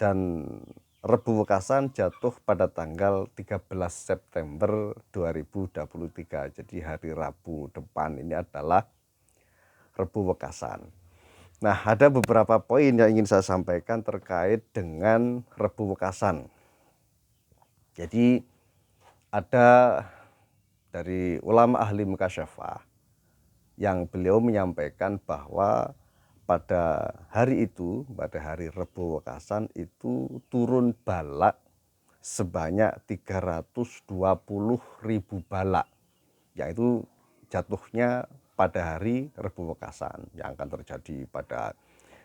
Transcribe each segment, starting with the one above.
dan Rebu Wekasan jatuh pada tanggal 13 September 2023. Jadi hari Rabu depan ini adalah Rebu Wekasan. Nah, ada beberapa poin yang ingin saya sampaikan terkait dengan Rebu Wekasan. Jadi ada dari ulama ahli mukasyafah yang beliau menyampaikan bahwa pada hari itu, pada hari Rebu Wekasan itu turun balak sebanyak 320.000 balak, yaitu jatuhnya pada hari Rebu Wekasan yang akan terjadi pada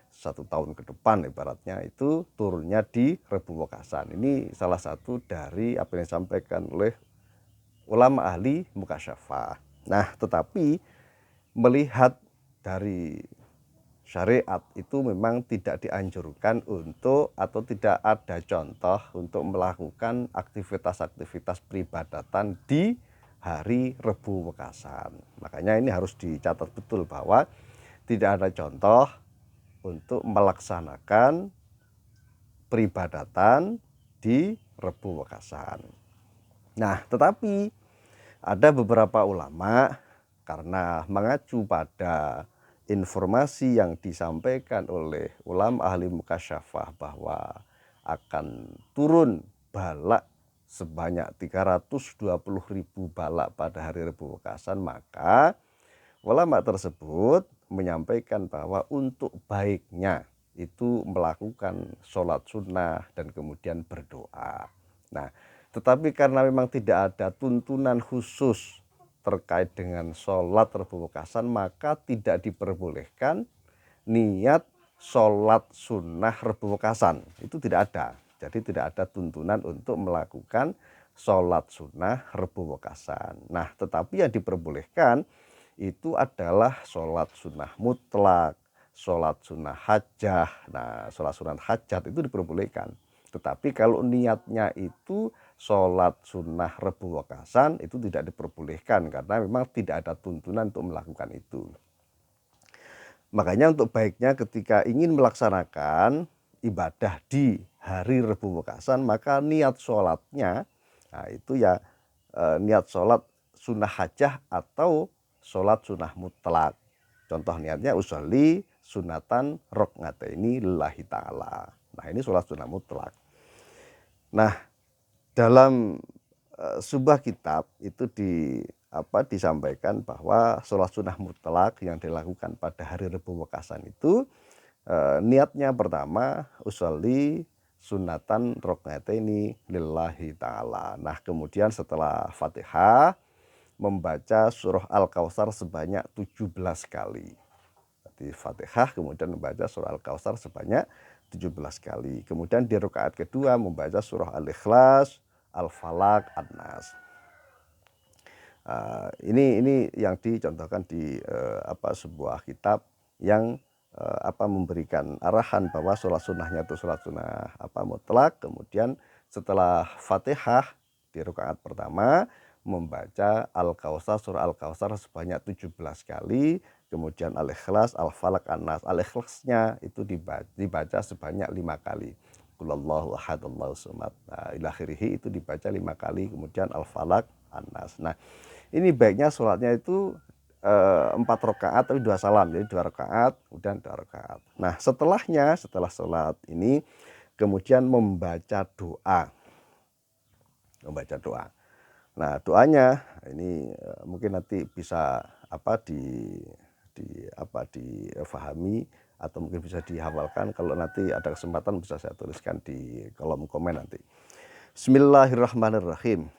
1 tahun ke depan, ibaratnya itu turunnya di Rebu Wekasan. Ini salah satu dari apa yang disampaikan oleh ulama ahli mukasyafah. Nah, tetapi melihat dari syariat itu memang tidak dianjurkan untuk, atau tidak ada contoh untuk melakukan aktivitas-aktivitas peribadatan di hari Rebu Wekasan. Makanya ini harus dicatat betul bahwa tidak ada contoh untuk melaksanakan peribadatan di Rebu Wekasan. Nah, tetapi ada beberapa ulama karena mengacu pada informasi yang disampaikan oleh ulama ahli mukasyafah bahwa akan turun balak sebanyak 320.000 balak pada hari Rebu Wekasan, maka ulama tersebut menyampaikan bahwa untuk baiknya itu melakukan sholat sunnah dan kemudian berdoa. Nah, tetapi karena memang tidak ada tuntunan khusus terkait dengan sholat Rebu Wekasan, maka tidak diperbolehkan niat sholat sunnah Rebu Wekasan. Itu tidak ada. Jadi tidak ada tuntunan untuk melakukan sholat sunnah Rebu Wekasan. Nah, tetapi yang diperbolehkan itu adalah sholat sunnah mutlak, sholat sunnah hajah. Nah, sholat sunnah hajat itu diperbolehkan. Tetapi kalau niatnya itu sholat sunnah Rebu Wekasan itu tidak diperbolehkan karena memang tidak ada tuntunan untuk melakukan itu. Makanya untuk baiknya ketika ingin melaksanakan ibadah di hari Rebu Wekasan, maka niat sholatnya, nah itu ya niat sholat sunnah hajah atau sholat sunnah mutlak. Contoh niatnya usolli sunatan rok'ataini lillahi ta'ala. Nah, ini sholat sunnah mutlak. Nah, dalam sebuah kitab itu disampaikan bahwa sholat sunnah mutlak yang dilakukan pada hari Rebu Wekasan itu niatnya pertama usolli sunatan rok'ataini lillahi ta'ala. Nah, kemudian setelah Fatihah membaca surah Al-Kautsar sebanyak 17 kali. Di Fatihah kemudian membaca surah Al-Kautsar sebanyak 17 kali. Kemudian di rakaat kedua membaca surah Al-Ikhlas, Al-Falaq, An-Nas. Ini yang dicontohkan di sebuah kitab yang memberikan arahan bahwa sholat sunnahnya itu sholat sunnah mutlak. Kemudian setelah Fatihah di rakaat pertama membaca Al-Kautsar, surah Al-Kautsar sebanyak 17 kali, kemudian Al-Ikhlas, Al-Falaq, An-Nas. Al-Ikhlasnya itu dibaca sebanyak 5 kali. Qulillahu ahad, Allahu samad. Nah, ila akhirih itu dibaca 5 kali, kemudian Al-Falaq, An-Nas. Nah, ini baiknya sholatnya itu 4 rakaat tapi 2 salam, jadi 2 rakaat kemudian 2 rakaat. Nah, setelah sholat ini kemudian membaca doa. Nah, doanya ini mungkin nanti bisa difahami atau mungkin bisa dihafalkan. Kalau nanti ada kesempatan bisa saya tuliskan di kolom komen nanti. Bismillahirrahmanirrahim.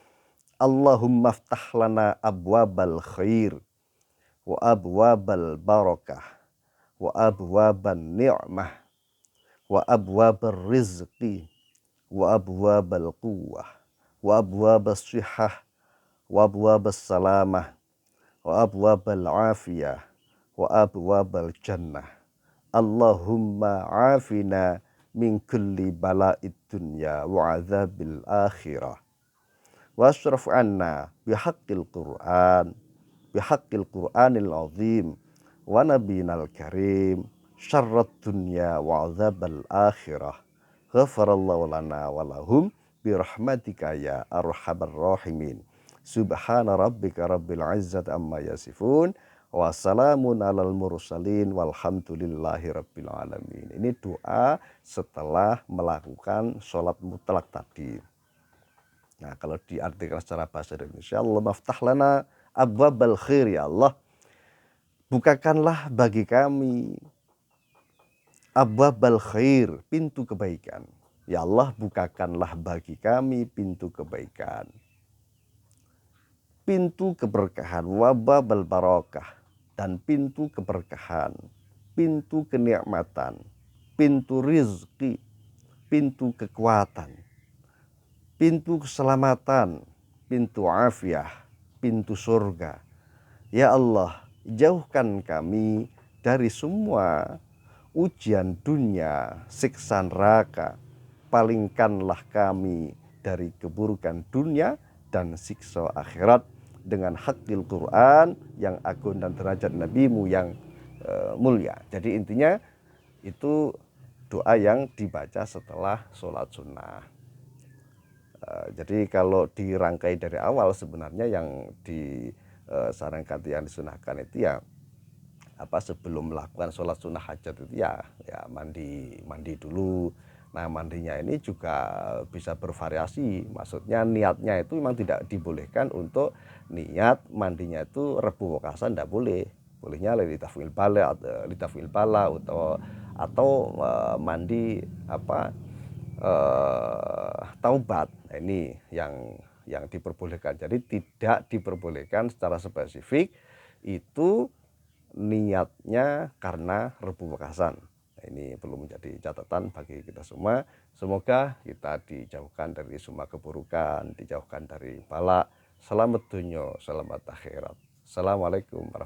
Allahumma ftah lana abwabal khair wa abwabal barakah wa abwaban ni'mah wa abwabar rizqi wa abwabal quwwah wa abwabas sihah wa abwabas salamah wa abwabal afiyah wa abwabal jannah. Allahumma afina min kulli bala'id dunya wa azabil akhirah. Wasraf anna bihaqqil Qur'anil azim wa nabiyinal karim syarrad dunya wa azabal akhirah ghafarallahu lana walahum birahmatika ya arhamar rahimin. Subhana rabbika rabbil izzati amma yasifun. Wassalamun alal mursalin walhamdulillahi rabbil alamin. Ini doa setelah melakukan sholat mutlak tadi. Nah, kalau diartikan secara bahasa Indonesia, Allahumma ftah lana abwabal khair, ya Allah, bukakanlah bagi kami abwabal khair, pintu kebaikan. Ya Allah, bukakanlah bagi kami pintu kebaikan, pintu keberkahan, wababal barakah, dan pintu keberkahan, pintu kenikmatan, pintu rizki, pintu kekuatan, pintu keselamatan, pintu afiah, pintu surga. Ya Allah, jauhkan kami dari semua ujian dunia, siksa neraka. Palingkanlah kami dari keburukan dunia dan siksa akhirat dengan hakil Quran yang agung dan derajat nabimu yang mulia. Jadi intinya itu doa yang dibaca setelah sholat sunnah. Jadi kalau dirangkai dari awal, sebenarnya yang disarankan, yang disunahkan itu ya sebelum melakukan sholat sunnah hajat itu ya mandi dulu. Nah, mandinya ini juga bisa bervariasi, maksudnya niatnya itu memang tidak dibolehkan untuk niat mandinya itu rebu wekasan, tidak boleh. Bolehnya litafil bala atau mandi taubat. Nah, ini yang diperbolehkan. Jadi tidak diperbolehkan secara spesifik itu niatnya karena rebu wekasan. Nah, ini perlu menjadi catatan bagi kita semua. Semoga kita dijauhkan dari semua keburukan, dijauhkan dari bala. Selamat dunya, selamat akhirat. Assalamualaikum warahmatullahi wabarakatuh.